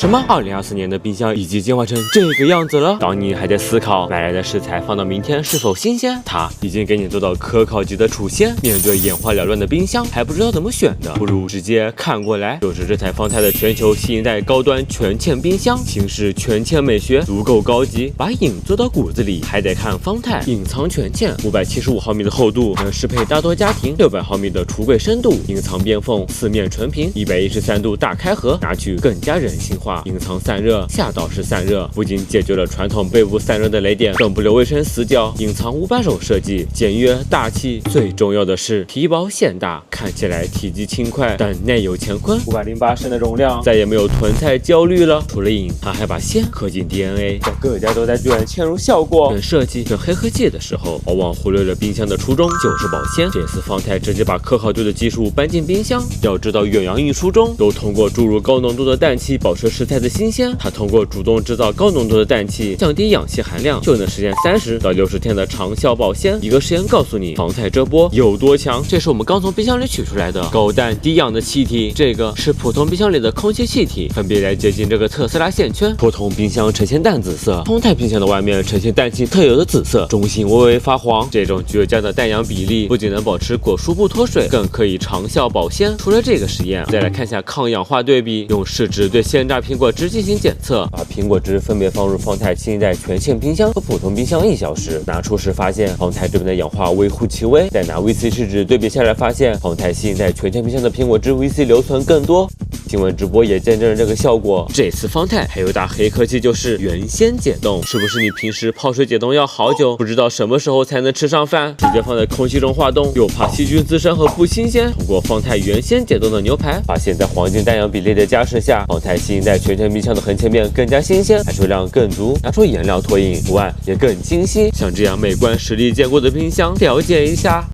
什么？2024年的冰箱已经进化成这个样子了？当你还在思考买来的食材放到明天是否新鲜，它已经给你做到可烤级的储鲜。面对眼花缭乱的冰箱，还不知道怎么选的，不如直接看过来。就是这台方太的全球新一代高端全嵌冰箱，形式全嵌美学，足够高级，把影做到骨子里，还得看方太隐藏全嵌，575毫米的厚度，能适配大多家庭；600毫米的橱柜深度，隐藏边缝，四面纯平；113度大开合，拿取更加人性化。隐藏散热，下道式散热，不仅解决了传统背部散热的雷点，更不留卫生死角。隐藏无把手设计，简约大气，最重要的是皮薄馅大，看起来体积轻快，但内有乾坤。508升的容量，再也没有囤菜焦虑了。除了隐，它还把鲜刻进 DNA， 让各家都在卷嵌入效果。等设计跟黑科技的时候，往往忽略了冰箱的初衷就是保鲜。这次方太直接把可烤度的技术搬进冰箱。要知道远洋运输中都通过注入高浓度的氮气保持食材的新鲜，它通过主动制造高浓度的氮气，降低氧气含量，就能实现30到60天的长效保鲜。一个实验告诉你防太遮波有多强。这是我们刚从冰箱里取出来的高氮低氧的气体，这个是普通冰箱里的空气气体，分别来接近这个特斯拉线圈。普通冰箱呈现淡紫色，方太冰箱的外面呈现氮气特有的紫色，中心微微发黄。这种倔强的氮氧比例不仅能保持果蔬不脱水，更可以长效保鲜。除了这个实验，再来看下抗氧化对比，用试纸对鲜榨苹果汁进行检测，把苹果汁分别放入方太新一代全嵌冰箱和普通冰箱1小时，拿出时发现方太这边的氧化微乎其微，再拿 VC 试纸对比下来，发现方太新一代全嵌冰箱的苹果汁 VC 留存更多。新闻直播也见证了这个效果。这次方太还有大黑科技，就是原鲜解冻。是不是你平时泡水解冻要好久，不知道什么时候才能吃上饭，直接放在空气中化冻，又怕细菌滋生和不新鲜。通过方太原鲜解冻的牛排，发现在黄金氮氧比例的加持下，方太新一代全嵌冰箱的横切面更加新鲜，排水量更足，拿出颜料脱印，图案也更清晰。像这样美观实力兼顾的冰箱，了解一下。